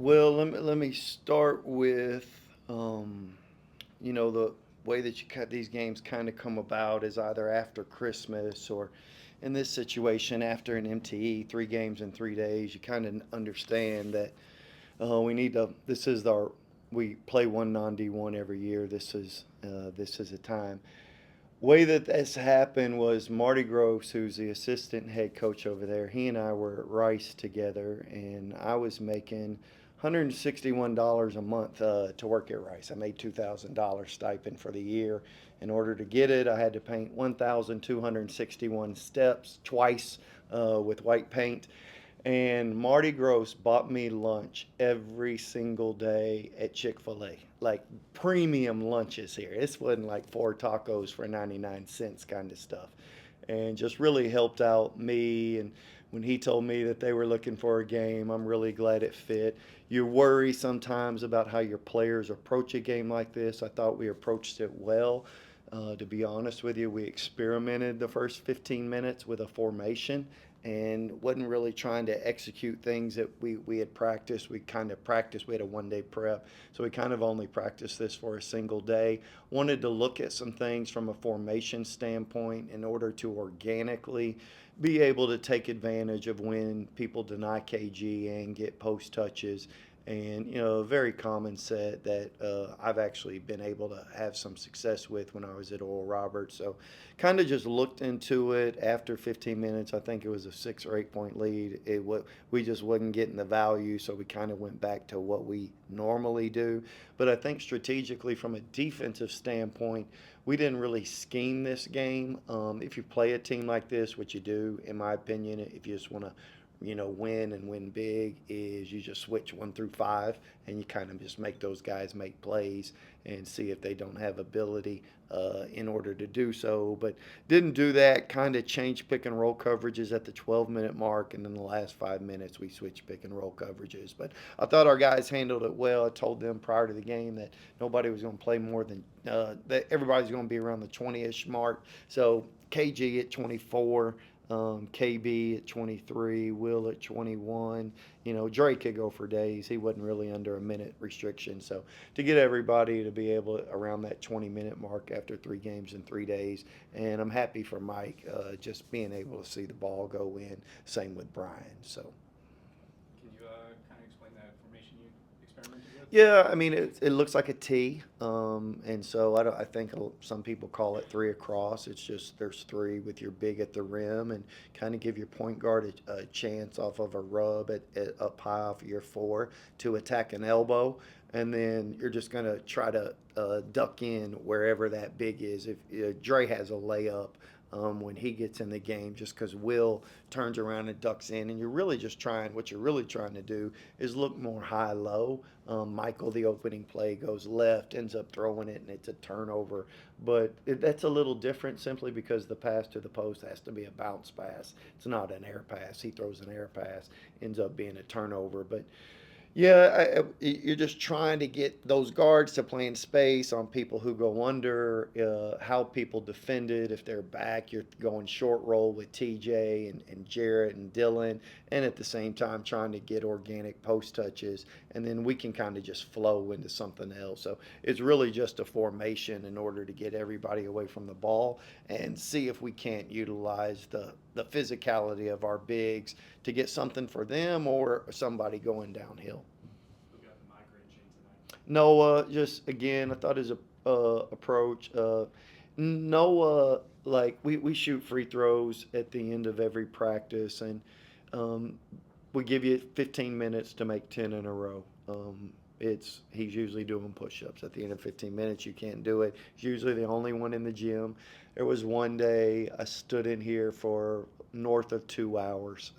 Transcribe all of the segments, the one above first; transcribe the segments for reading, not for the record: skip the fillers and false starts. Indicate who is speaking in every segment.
Speaker 1: Well, let me start with, the way that you cut these games kind of come about is either after Christmas or, in this situation, after an MTE, 3 games in 3 days. You kind of understand that we need to. This is our. We play one non-D1 every year. This is a time. Way that this happened was Marty Gross, who's the assistant head coach over there. He and I were at Rice together, and I was making $161 a month to work at Rice. I made $2,000 stipend for the year. In order to get it, I had to paint 1,261 steps twice with white paint. And Marty Gross bought me lunch every single day at Chick-fil-A, like premium lunches here. This wasn't like four tacos for 99 cents kind of stuff. And just really helped out me. And when he told me that they were looking for a game, I'm really glad it fit. You worry sometimes about how your players approach a game like this. I thought we approached it well. To be honest with you, we experimented the first 15 minutes with a formation and wasn't really trying to execute things that we had practiced. We kind of practiced. We had a 1 day prep, so we kind of only practiced this for a single day. Wanted to look at some things from a formation standpoint in order to organically be able to take advantage of when people deny KG and get post touches. And a very common set that I've actually been able to have some success with when I was at Oral Roberts. So kind of just looked into it after 15 minutes. I think it was a 6 or 8 point lead. We just wasn't getting the value, so we kind of went back to what we normally do. But I think strategically, from a defensive standpoint, we didn't really scheme this game. If you play a team like this, what you do, in my opinion, if you just want to win and win big, is you just switch 1 through 5 and you kind of just make those guys make plays and see if they don't have ability in order to do so. But didn't do that. Kind of changed pick and roll coverages at the 12-minute mark, and then the last 5 minutes we switched pick and roll coverages. But I thought our guys handled it well. I told them prior to the game that nobody was going to play more than that. Everybody's going to be around the 20ish mark. So KG at 24. KB at 23, Will at 21. Drake could go for days. He wasn't really under a minute restriction. So to get everybody to be able to, around that 20-minute mark after 3 games in 3 days, and I'm happy for Mike just being able to see the ball go in. Same with Brian. So.
Speaker 2: Can you kind of explain that formation you experimented with?
Speaker 1: Yeah, I mean it looks like a T, and so I think some people call it three across. It's just there's three with your big at the rim and kind of give your point guard a chance off of a rub at up high off of your four to attack an elbow, and then you're just gonna try to duck in wherever that big is. If Dre has a layup when he gets in the game, just because Will turns around and ducks in, and what you're really trying to do is look more high low. Michael, the opening play, goes left, ends up throwing it, and it's a turnover. But that's a little different simply because the pass to the post has to be a bounce pass. It's not an air pass. He throws an air pass, ends up being a turnover. But yeah, you're just trying to get those guards to play in space on people who go under, how people defend it. If they're back, you're going short roll with TJ and Jarrett and Dylan, and at the same time trying to get organic post touches. And then we can kind of just flow into something else. So it's really just a formation in order to get everybody away from the ball and see if we can't utilize the physicality of our bigs to get something for them or somebody going downhill.
Speaker 2: Who got the migraine chain tonight?
Speaker 1: Noah, just again, I thought his approach. Noah, like we shoot free throws at the end of every practice, and um, we give you 15 minutes to make 10 in a row. He's usually doing push-ups at the end of 15 minutes. You can't do it. He's usually the only one in the gym. There was one day I stood in here for north of 2 hours,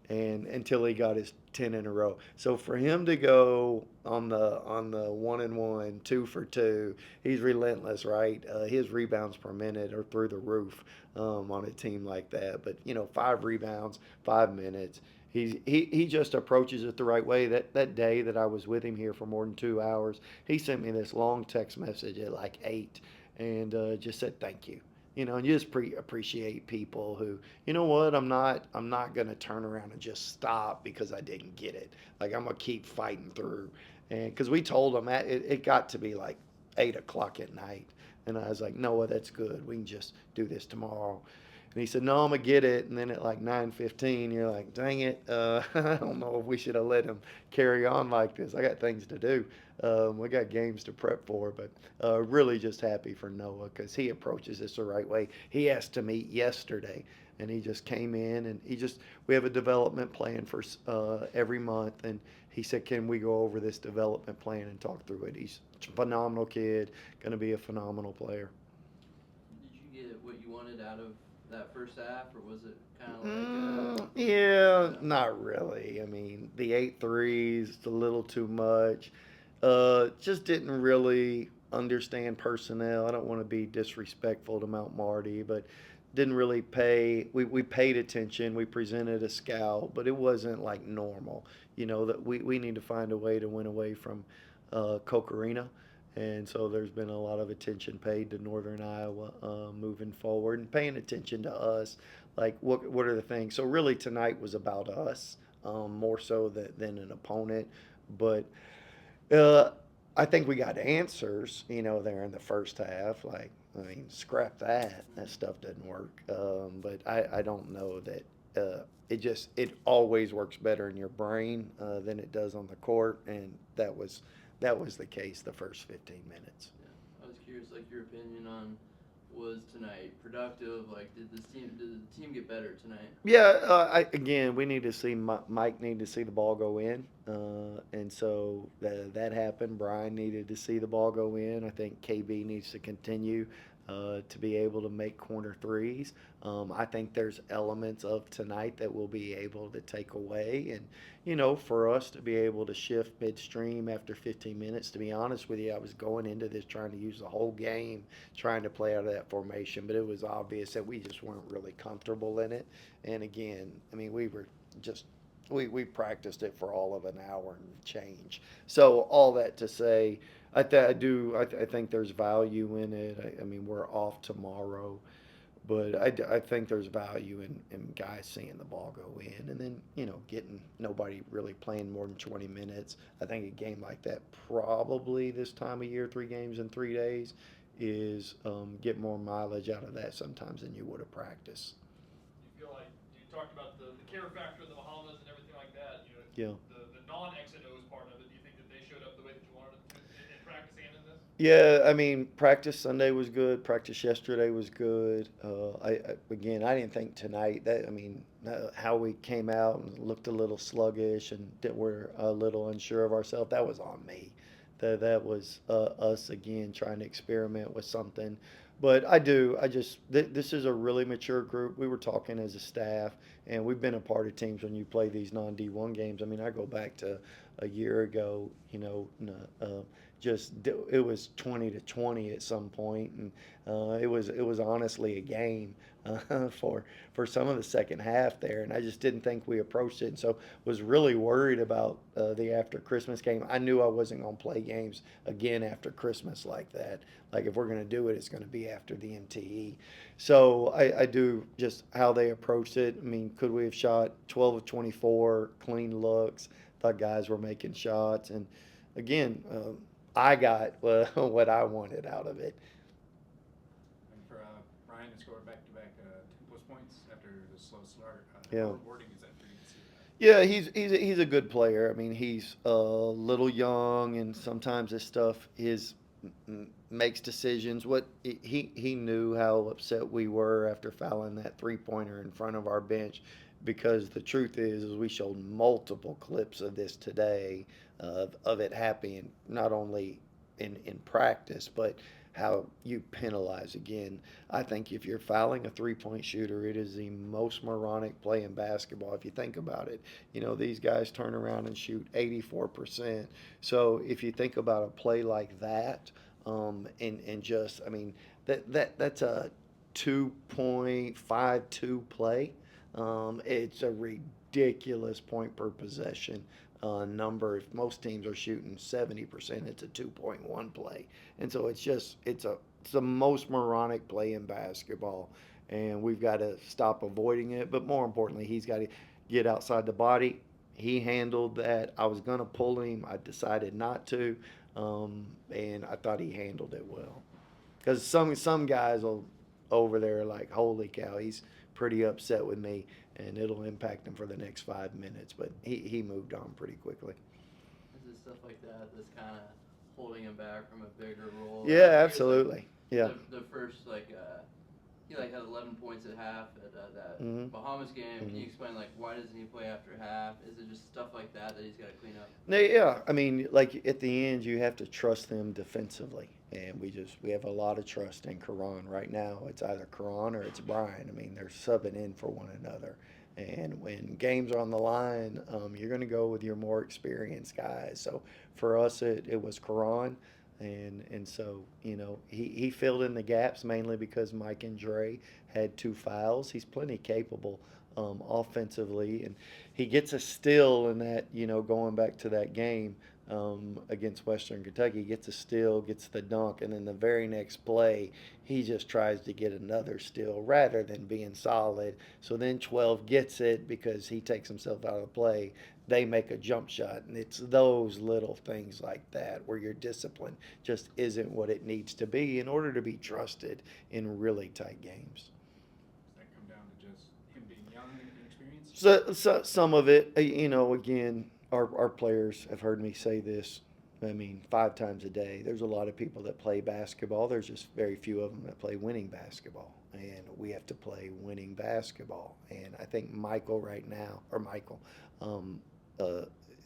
Speaker 1: and until he got his 10 in a row. So for him to go on the 1-and-1, 2 for 2, he's relentless, right? His rebounds per minute are through the roof on a team like that. But 5 rebounds, 5 minutes. He just approaches it the right way. That day that I was with him here for more than 2 hours, he sent me this long text message at like 8 and just said thank you. and you just appreciate people who, you know what, I'm not going to turn around and just stop because I didn't get it. Like, I'm going to keep fighting through. And because we told them it got to be like 8 o'clock at night. And I was like, Noah, that's good. We can just do this tomorrow. And he said, no, I'm going to get it. And then at like 9:15, you're like, dang it. I don't know if we should have let him carry on like this. I got things to do. We got games to prep for. But really just happy for Noah because he approaches this the right way. He asked to meet yesterday. And he just came in and we have a development plan for every month. And he said, can we go over this development plan and talk through it? He's a phenomenal kid, going to be a phenomenal player.
Speaker 3: Did you get what you wanted out of that first half, or was it kind of like
Speaker 1: Yeah, not really. I mean, the 8 threes, a little too much. Just didn't really understand personnel. I don't want to be disrespectful to Mount Marty, but didn't really pay. We paid attention. We presented a scout, but it wasn't like normal. That we need to find a way to win away from Coke Arena. And so there's been a lot of attention paid to Northern Iowa moving forward and paying attention to us. Like, what are the things? So, really, tonight was about us more so than an opponent. But uh, I think we got answers, there in the first half. Like, I mean, scrap that. That stuff doesn't work. But I don't know that it always works better in your brain than it does on the court. And that was the case the first 15 minutes.
Speaker 3: Yeah. I was curious, like, your opinion on was tonight productive? Like, did the team get better tonight?
Speaker 1: Yeah, again, we need to see Mike need to see the ball go in, and so that happened. Brian needed to see the ball go in. I think KB needs to continue to be able to make corner threes. I think there's elements of tonight that we'll be able to take away, and for us to be able to shift midstream after 15 minutes. To be honest with you, I was going into this trying to use the whole game, trying to play out of that formation, but it was obvious that we just weren't really comfortable in it. And again, I mean, we were just we practiced it for all of an hour and change. So all that to say, I think there's value in it. I mean, we're off tomorrow, but I think there's value in guys seeing the ball go in, and then getting nobody really playing more than 20 minutes. I think a game like that probably this time of year, 3 games in 3 days, is get more mileage out of that sometimes than you would have practice.
Speaker 4: You feel like you talked about the care factor of the Bahamas and everything like that.
Speaker 1: Yeah.
Speaker 4: The non-X and O's part of it. Do you think that they showed up the way that you wanted them to in practice and in this?
Speaker 1: Yeah, I mean, practice Sunday was good. Practice yesterday was good. I didn't think tonight how we came out and looked a little sluggish and that we're a little unsure of ourselves. That was on me. That was us again trying to experiment with something. But this is a really mature group. We were talking as a staff, and we've been a part of teams when you play these non-D1 games. I mean, I go back to a year ago, it was 20-20 at some point, and it was honestly a game for some of the second half there, and I just didn't think we approached it, and so was really worried about the after Christmas game. I knew I wasn't going to play games again after Christmas like that. Like, if we're going to do it, it's going to be after the MTE. So I do just how they approached it. I mean, could we have shot 12 of 24 clean looks? Thought guys were making shots, and again, I got what I wanted out of it.
Speaker 2: And for Brian to score back-to-back 2+ points after the slow start,
Speaker 1: Yeah.
Speaker 2: how rewarding is that for you to see that?
Speaker 1: Yeah, he's a good player. I mean, he's a little young, and sometimes this stuff makes decisions. What he knew how upset we were after fouling that 3-pointer in front of our bench, because the truth is we showed multiple clips of this today of it happening not only in practice but how you penalize again. I think if you're fouling a 3-point shooter, it is the most moronic play in basketball if you think about it. These guys turn around and shoot 84%. So if you think about a play like that, and just, I mean, that's a 2.52 play. It's a ridiculous point per possession number. If most teams are shooting 70%, it's a 2.1 play, and so it's it's the most moronic play in basketball, and we've got to stop avoiding it. But more importantly, he's got to get outside the body. He handled that. I was going to pull him. I decided not to, and I thought he handled it well. Because some guys will over there like, holy cow, he's pretty upset with me, and it'll impact him for the next 5 minutes. But he moved on pretty quickly.
Speaker 3: Is it stuff like that that's kind of holding him back from a bigger role?
Speaker 1: Yeah,
Speaker 3: Like,
Speaker 1: absolutely. Yeah.
Speaker 3: The first he had 11 points at half at that
Speaker 1: Mhm.
Speaker 3: Bahamas game. Can
Speaker 1: Mhm.
Speaker 3: you explain why doesn't he play after half? Is it just stuff like that he's got to clean up?
Speaker 1: Yeah, I mean, like at the end, you have to trust them defensively, and we have a lot of trust in Karan right now. It's either Karan or it's Brian. I mean, they're subbing in for one another, and when games are on the line, you're going to go with your more experienced guys. So for us, it was Karan. And so, he filled in the gaps mainly because Mike and Dre had 2 fouls. He's plenty capable offensively, and he gets a steal in that, going back to that game against Western Kentucky, he gets a steal, gets the dunk, and then the very next play, he just tries to get another steal rather than being solid. So then 12 gets it because he takes himself out of the play. They make a jump shot, and it's those little things like that where your discipline just isn't what it needs to be in order to be trusted in really tight games.
Speaker 2: Does that come down to just him being young and inexperienced?
Speaker 1: So some of it, again, our players have heard me say this. I mean, 5 times a day. There's a lot of people that play basketball. There's just very few of them that play winning basketball, and we have to play winning basketball. And I think Michael, um,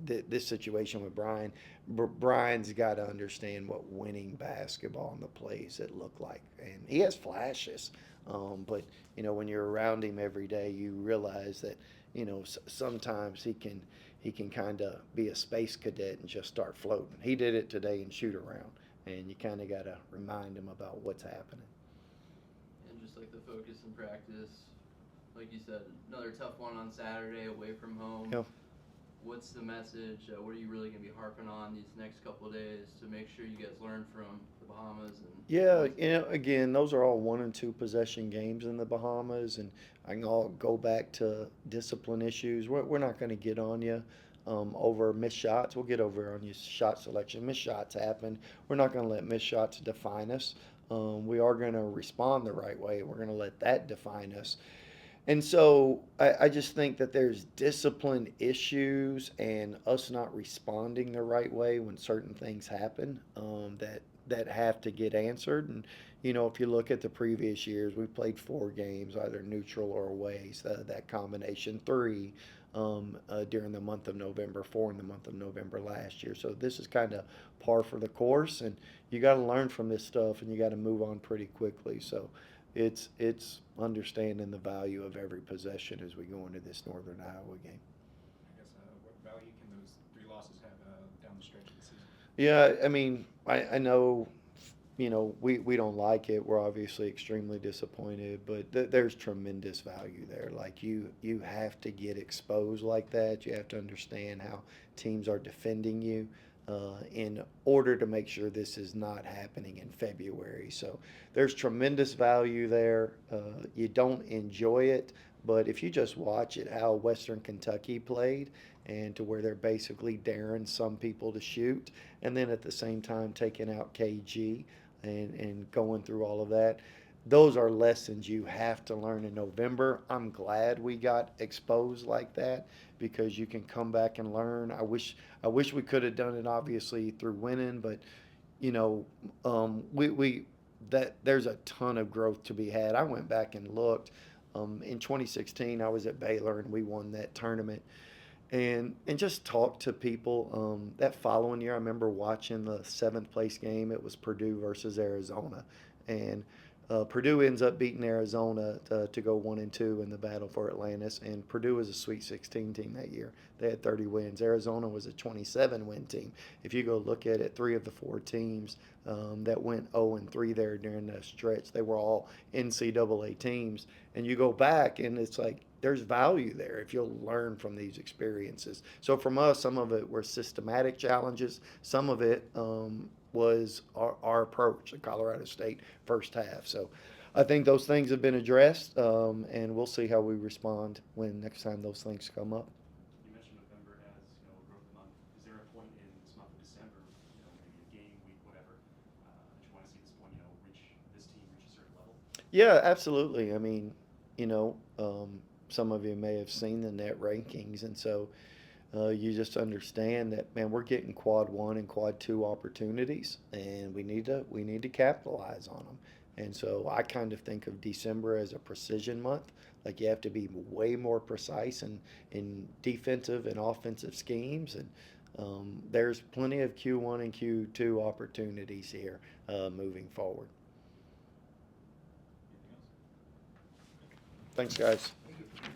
Speaker 1: this situation with Brian, Brian's got to understand what winning basketball and the plays that look like. And he has flashes, but when you're around him every day, you realize that sometimes he can kind of be a space cadet and just start floating. He did it today in shoot around, and you kind of got to remind him about what's happening.
Speaker 3: And just the focus in practice, like you said, another tough one on Saturday away from home.
Speaker 1: Yeah.
Speaker 3: What's the message? What are you really going to be harping on these next couple of days to make sure you guys learn from the Bahamas?
Speaker 1: Yeah, again, those are all 1 and 2 possession games in the Bahamas, and I can all go back to discipline issues. We're not going to get on you over missed shots. We'll get over on you shot selection. Missed shots happen. We're not going to let missed shots define us. We are going to respond the right way. We're going to let that define us. And so I just think that there's discipline issues and us not responding the right way when certain things happen that have to get answered. And if you look at the previous years, we played 4 games, either neutral or away. So that combination 3 during the month of November, 4 in the month of November last year. So this is kind of par for the course, and you got to learn from this stuff, and you got to move on pretty quickly. So it's understanding the value of every possession as we go into this Northern Iowa game.
Speaker 2: I guess what value can those 3 losses have down the stretch of the season?
Speaker 1: Yeah, I mean, I know, we don't like it. We're obviously extremely disappointed, but there's tremendous value there. Like you have to get exposed like that. You have to understand how teams are defending you in order to make sure this is not happening in February. So there's tremendous value there. You don't enjoy it, but if you just watch it, how Western Kentucky played, and to where they're basically daring some people to shoot, and then at the same time taking out KG and going through all of that. Those are lessons you have to learn in November. I'm glad we got exposed like that because you can come back and learn. I wish we could have done it obviously through winning, but we that there's a ton of growth to be had. I went back and looked. In 2016, I was at Baylor and we won that tournament. And just talk to people. That following year, I remember watching the 7th place game. It was Purdue versus Arizona, and Purdue ends up beating Arizona to go 1-2 in the battle for Atlantis. And Purdue was a Sweet 16 team that year. They had 30 wins. Arizona was a 27-win team. If you go look at it, 3 of the 4 teams that went 0-3 there during that stretch, they were all NCAA teams. And you go back, and it's like there's value there if you'll learn from these experiences. So from us, some of it were systematic challenges. Some of it was our approach at Colorado State first half. So I think those things have been addressed, and we'll see how we respond when next time those things come up.
Speaker 5: You mentioned November as, a growth month. Is there a point in this month of December, maybe a game, week, whatever, that you want to see this point, this team reach a certain level?
Speaker 1: Yeah, absolutely. I mean, some of you may have seen the net rankings, and so you just understand that, man, we're getting quad 1 and quad 2 opportunities, and we need to capitalize on them. And so I kind of think of December as a precision month. Like, you have to be way more precise in defensive and offensive schemes, and there's plenty of Q1 and Q2 opportunities here moving forward.
Speaker 5: Anything else?
Speaker 1: Thanks, guys.